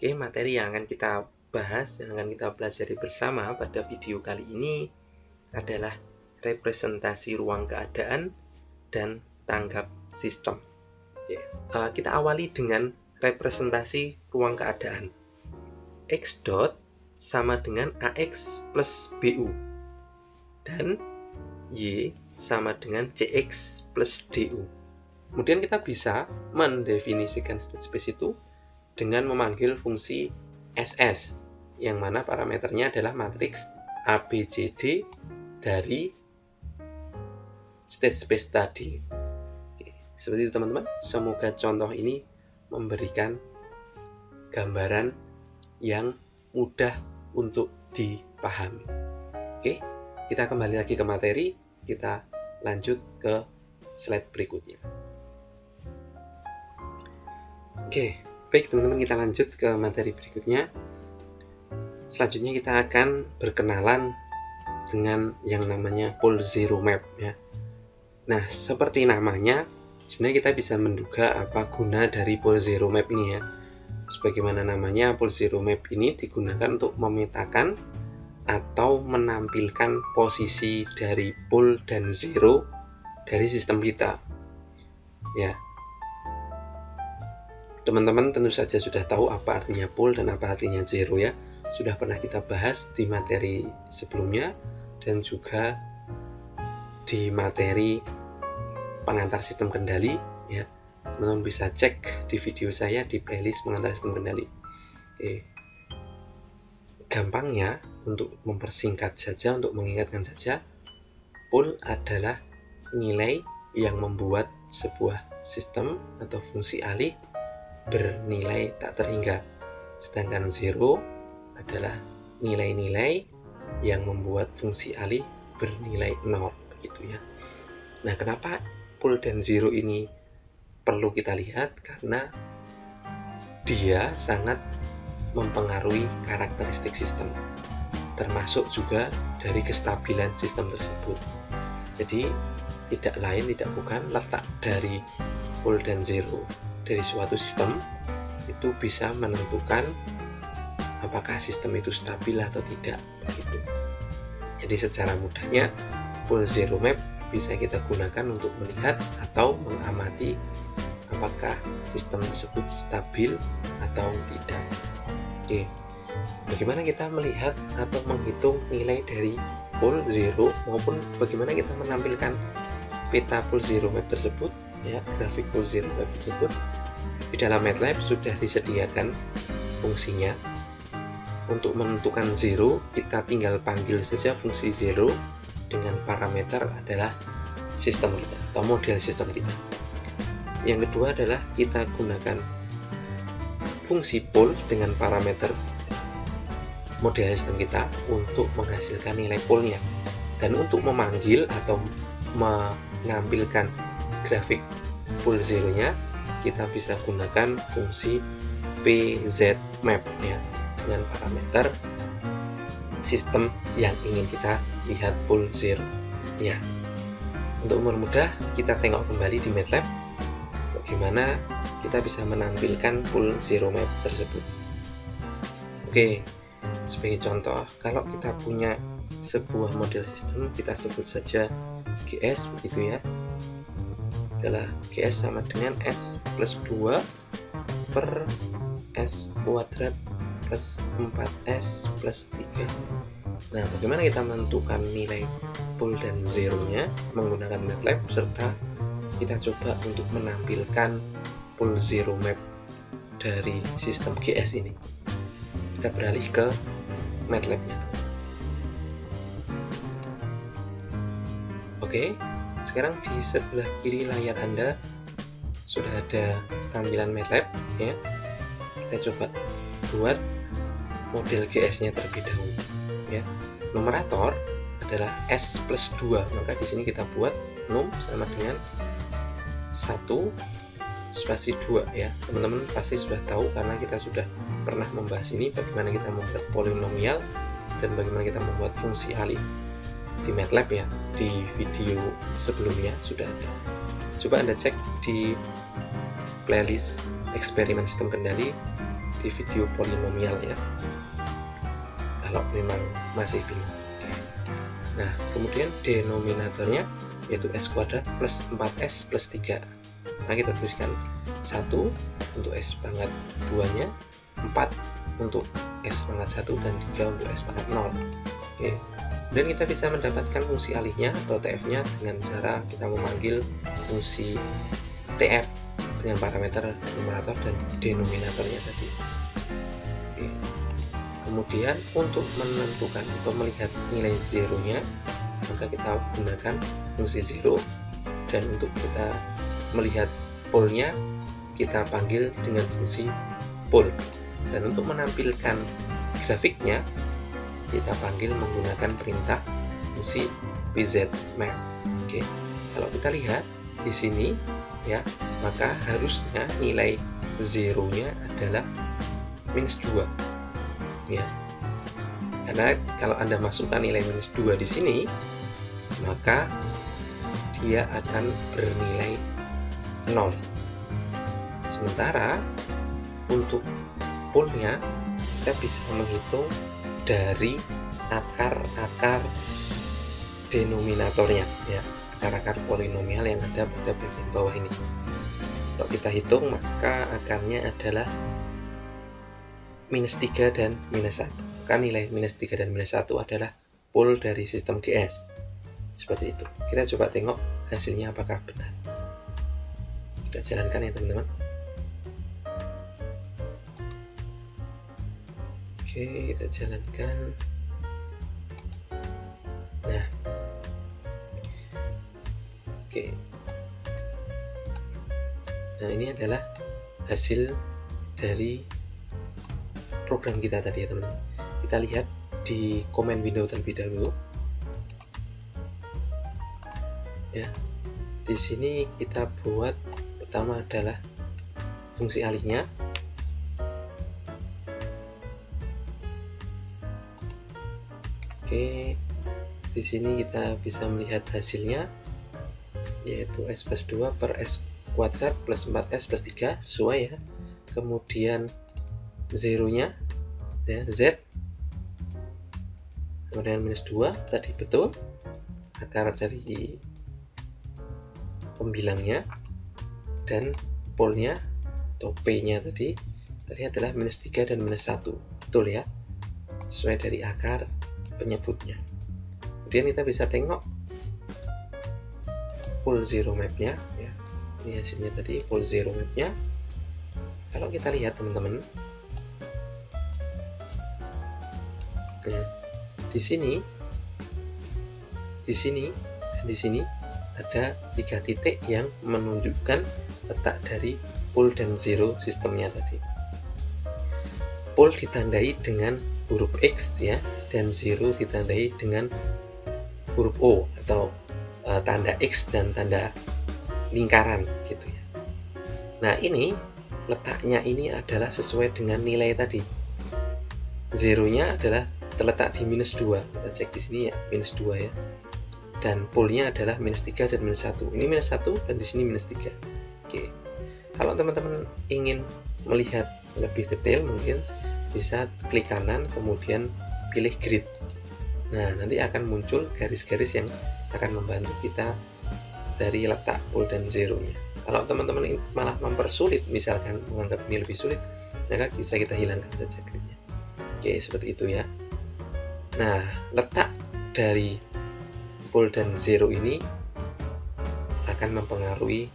Oke, materi yang akan kita bahas, yang akan kita pelajari bersama pada video kali ini adalah representasi ruang keadaan dan tanggap sistem. Oke, kita awali dengan representasi ruang keadaan. X dot sama dengan AX plus BU dan Y sama dengan CX plus DU. Kemudian kita bisa mendefinisikan state space itu dengan memanggil fungsi SS, yang mana parameternya adalah matriks ABCD dari state space tadi. Oke, seperti itu teman-teman. Semoga contoh ini memberikan gambaran yang mudah untuk dipahami. Oke, kita kembali lagi ke materi. Kita lanjut ke slide berikutnya. Oke, baik teman-teman, kita lanjut ke materi berikutnya. Selanjutnya kita akan berkenalan dengan yang namanya pole zero map ya. Nah, seperti namanya, sebenarnya kita bisa menduga apa guna dari pole zero map ini ya. Sebagaimana namanya, pole zero map ini digunakan untuk memetakan atau menampilkan posisi dari pole dan zero dari sistem kita. Ya. Teman-teman tentu saja sudah tahu apa artinya pole dan apa artinya zero ya. Sudah pernah kita bahas di materi sebelumnya dan juga di materi pengantar sistem kendali ya. Teman-teman bisa cek di video saya di playlist pengantar sistem kendali. Oke. Gampangnya untuk mempersingkat saja, untuk mengingatkan saja, pole adalah nilai yang membuat sebuah sistem atau fungsi alih bernilai tak terhingga, sedangkan zero adalah nilai-nilai yang membuat fungsi alih bernilai 0 begitu ya. Nah, kenapa pole dan zero ini perlu kita lihat? Karena dia sangat mempengaruhi karakteristik sistem, termasuk juga dari kestabilan sistem tersebut. Jadi tidak lain tidak bukan letak dari pole dan zero dari suatu sistem itu bisa menentukan apakah sistem itu stabil atau tidak begitu. Jadi secara mudahnya pole zero map bisa kita gunakan untuk melihat atau mengamati apakah sistem tersebut stabil atau tidak. Oke, bagaimana kita melihat atau menghitung nilai dari pole zero maupun bagaimana kita menampilkan peta pole zero map tersebut ya, grafik pole zero map tersebut. Di dalam MATLAB sudah disediakan fungsinya. Untuk menentukan zero, kita tinggal panggil saja fungsi zero dengan parameter adalah sistem kita atau model sistem kita. Yang kedua adalah kita gunakan fungsi pole dengan parameter model sistem kita untuk menghasilkan nilai pole-nya. Dan untuk memanggil atau menampilkan grafik pole zero-nya, kita bisa gunakan fungsi pzmap ya, dengan parameter sistem yang ingin kita lihat pole zero ya. Untuk mempermudah, kita tengok kembali di MATLAB bagaimana kita bisa menampilkan pole zero map tersebut. Oke, sebagai contoh, kalau kita punya sebuah model sistem, kita sebut saja GS begitu ya, adalah GS sama dengan S plus 2 per S kuadrat plus 4S plus 3. Nah, bagaimana kita menentukan nilai pole dan zero-nya menggunakan MATLAB, serta kita coba untuk menampilkan pole zero map dari sistem GS ini. Kita beralih ke MATLAB-nya. Oke. Sekarang di sebelah kiri layar Anda sudah ada tampilan MATLAB ya. Kita coba buat model GS-nya terlebih dahulu ya. Numerator adalah S plus 2, maka di sini kita buat num sama dengan 1 spasi 2 ya. Teman-teman pasti sudah tahu karena kita sudah pernah membahas ini, bagaimana kita membuat polinomial dan bagaimana kita membuat fungsi alih di MATLAB ya. Di video sebelumnya sudah ada. Coba Anda cek di playlist eksperimen sistem kendali seperti video polinomial ya, kalau memang masih bingung. Nah, kemudian denominatornya yaitu S kuadrat plus 4S plus 3. Nah, kita tuliskan 1 untuk S pangkat 2 nya, 4 untuk S pangkat 1, dan 3 untuk S pangkat 0. Oke. Dan kita bisa mendapatkan fungsi alihnya atau TF nya dengan cara kita memanggil fungsi TF dengan parameter numerator dan denominatornya tadi. Oke. Kemudian untuk menentukan atau melihat nilai zeronya, maka kita gunakan fungsi zero, dan untuk kita melihat polnya kita panggil dengan fungsi pol, dan untuk menampilkan grafiknya kita panggil menggunakan perintah fungsi pzmap. Oke, kalau kita lihat di sini ya, maka harusnya nilai zeronya adalah -2 ya, karena kalau Anda masukkan nilai -2 di sini, maka dia akan bernilai 0. Sementara untuk polnya kita bisa menghitung dari akar-akar denominatornya ya, akar-akar polinomial yang ada pada bagian bawah ini. Kalau kita hitung, maka akarnya adalah -3 dan -1. Maka nilai -3 dan -1 adalah pol dari sistem GS. Seperti itu. Kita coba tengok hasilnya apakah benar. Kita jalankan ya teman-teman. Oke, kita jalankan. Nah, oke. Nah, ini adalah hasil dari program kita tadi ya teman-teman. Kita lihat di command window terlebih dahulu. Ya, di sini kita buat pertama adalah fungsi alihnya. Oke, di sini kita bisa melihat hasilnya, yaitu S plus 2 per S kuadrat plus 4S plus 3 sesuai ya. Kemudian zeronya ya, Z, kemudian -2 tadi betul, akar dari pembilangnya, dan polnya atau P nya tadi adalah -3 dan -1, betul ya, sesuai dari akar penyebutnya. Kemudian kita bisa tengok full zero mapnya ya, ini hasilnya tadi full zero mapnya. Kalau kita lihat teman-teman, nah, di sini dan di sini ada 3 titik yang menunjukkan letak dari pol dan zero sistemnya tadi. Pol ditandai dengan huruf X ya, dan zero ditandai dengan huruf O atau tanda X dan tanda lingkaran gitu ya. Nah, ini letaknya ini adalah sesuai dengan nilai tadi. Zeronya adalah terletak di -2. Kita cek di sini ya, -2 ya. Dan polnya adalah -3 dan -1. Ini -1 dan di sini -3. Oke. Kalau teman-teman ingin melihat lebih detail, mungkin bisa klik kanan kemudian pilih grid. Nah, nanti akan muncul garis-garis yang akan membantu kita dari letak pol dan zeronya. Kalau teman-teman malah mempersulit, misalkan menganggap ini lebih sulit, maka bisa kita hilangkan saja gridnya. Oke, seperti itu ya. Nah, letak dari pol dan zero ini akan mempengaruhi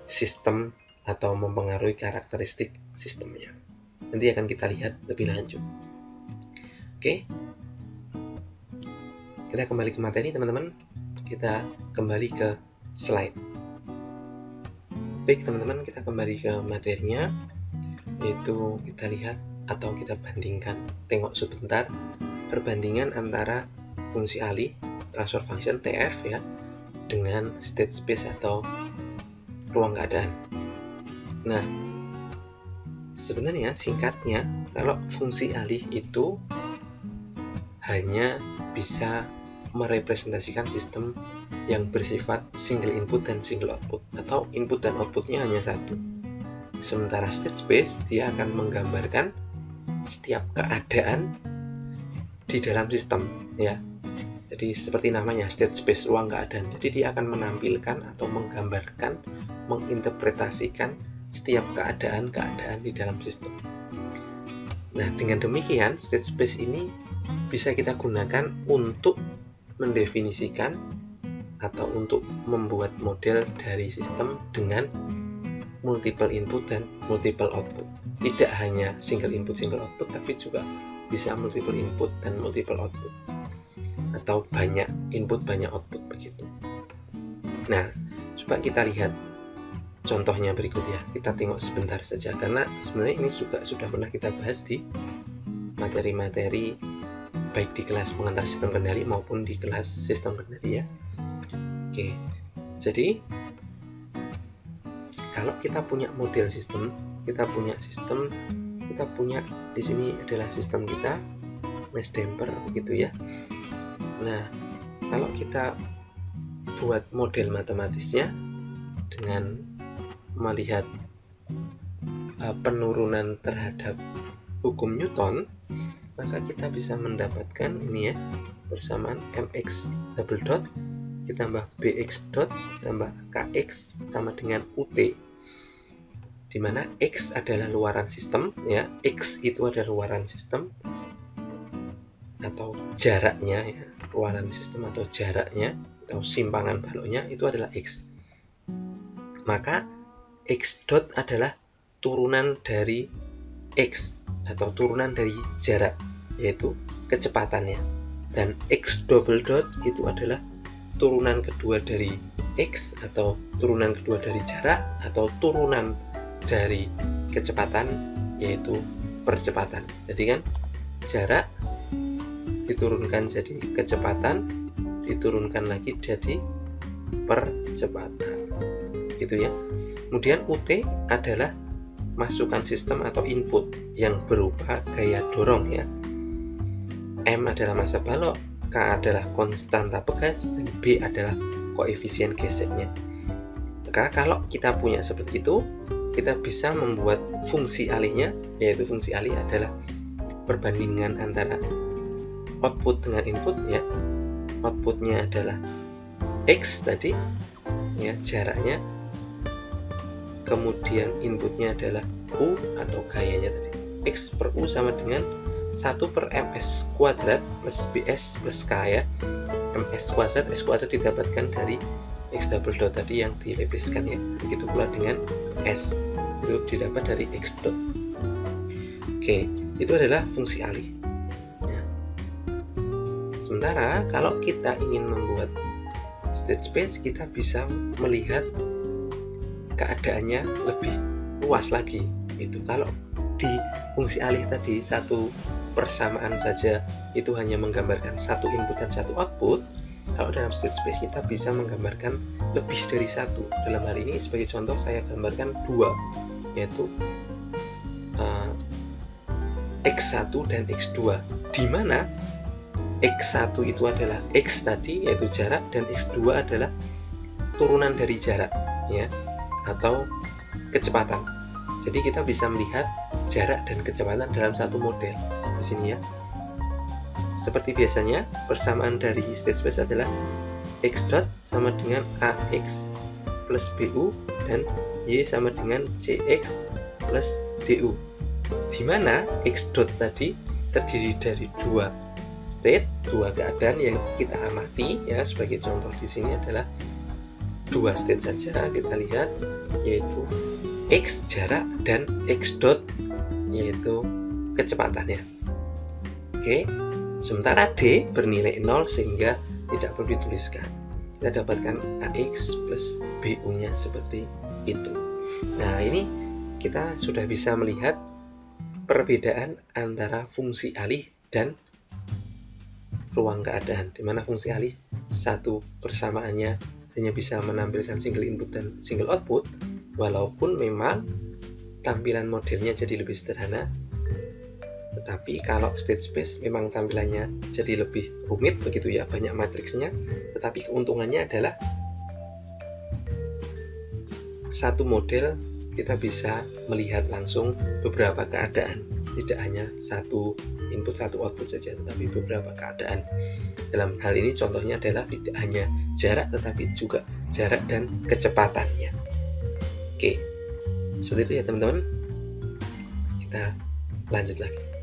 sistem atau mempengaruhi karakteristik sistemnya. Nanti akan kita lihat lebih lanjut. Oke, kita kembali ke materi teman-teman. Kita kembali ke slide. Baik teman-teman, kita kembali ke materinya, yaitu kita lihat atau kita bandingkan, tengok sebentar perbandingan antara fungsi alih transfer function TF ya dengan state space atau ruang keadaan. Nah, sebenarnya singkatnya, kalau fungsi alih itu hanya bisa merepresentasikan sistem yang bersifat single input dan single output, atau input dan outputnya hanya satu. Sementara state space dia akan menggambarkan setiap keadaan di dalam sistem, ya. Jadi seperti namanya, state space, ruang keadaan. Jadi dia akan menampilkan atau menggambarkan, menginterpretasikan setiap keadaan-keadaan di dalam sistem. Nah, dengan demikian state space ini bisa kita gunakan untuk mendefinisikan atau untuk membuat model dari sistem dengan multiple input dan multiple output. Tidak hanya single input, single output, tapi juga bisa multiple input dan multiple output. Atau banyak input, banyak output begitu. Nah, coba kita lihat contohnya berikut ya. Kita tengok sebentar saja, karena sebenarnya ini juga sudah pernah kita bahas di materi-materi baik di kelas pengantar sistem kendali maupun di kelas sistem kendali ya. Oke, jadi kalau kita punya model sistem, kita punya di sini adalah sistem kita, mesh damper begitu ya. Nah, kalau kita buat model matematisnya dengan melihat penurunan terhadap hukum Newton, maka kita bisa mendapatkan ini ya, persamaan mx double dot ditambah bx dot tambah kx sama dengan ut, di mana x adalah luaran sistem ya, x itu adalah luaran sistem atau jaraknya ya, luaran sistem atau jaraknya atau simpangan baloknya itu adalah x. Maka x dot adalah turunan dari x atau turunan dari jarak, yaitu kecepatannya, dan x double dot itu adalah turunan kedua dari x atau turunan kedua dari jarak atau turunan dari kecepatan, yaitu percepatan. Jadi kan jarak diturunkan jadi kecepatan, diturunkan lagi jadi percepatan, gitu ya. Kemudian UT adalah masukan sistem atau input yang berupa gaya dorong ya. M adalah massa balok, K adalah konstanta pegas, dan B adalah koefisien geseknya. Maka kalau kita punya seperti itu, kita bisa membuat fungsi alihnya, yaitu fungsi alih adalah perbandingan antara output dengan input ya. Outputnya adalah X tadi ya, jaraknya, kemudian inputnya adalah U atau gayanya tadi. X per U sama dengan 1 per ms kuadrat plus bs plus k ya. Ms kuadrat, s kuadrat didapatkan dari x double dot tadi yang dilebeskan ya. Begitu pula dengan s, itu didapat dari x dot. Oke, itu adalah fungsi alih ya. Sementara kalau kita ingin membuat state space, kita bisa melihat keadaannya lebih luas lagi. Itu kalau di fungsi alih tadi satu persamaan saja itu hanya menggambarkan satu input dan satu output, kalau dalam state space kita bisa menggambarkan lebih dari satu. Dalam hal ini sebagai contoh saya gambarkan dua, yaitu x1 dan x2, di mana x1 itu adalah x tadi yaitu jarak, dan x2 adalah turunan dari jarak ya, atau kecepatan. Jadi kita bisa melihat jarak dan kecepatan dalam satu model di sini ya. Seperti biasanya, persamaan dari state space adalah x dot sama dengan ax plus bu dan y sama dengan cx plus du, di mana x dot tadi terdiri dari dua state, dua keadaan yang kita amati ya. Sebagai contoh di sini adalah dua state saja kita lihat, yaitu x jarak dan x dot yaitu kecepatannya. Oke, sementara d bernilai 0 sehingga tidak perlu dituliskan. Kita dapatkan ax plus bu nya seperti itu. Nah, ini kita sudah bisa melihat perbedaan antara fungsi alih dan ruang keadaan, di mana fungsi alih satu persamaannya hanya bisa menampilkan single input dan single output, walaupun memang tampilan modelnya jadi lebih sederhana. Tetapi kalau state space memang tampilannya jadi lebih rumit begitu ya, banyak matriksnya, tetapi keuntungannya adalah satu model kita bisa melihat langsung beberapa keadaan, tidak hanya satu input satu output saja, tetapi beberapa keadaan. Dalam hal ini contohnya adalah tidak hanya jarak, tetapi juga jarak dan kecepatannya. Oke, seperti itu ya teman-teman. Kita lanjut lagi.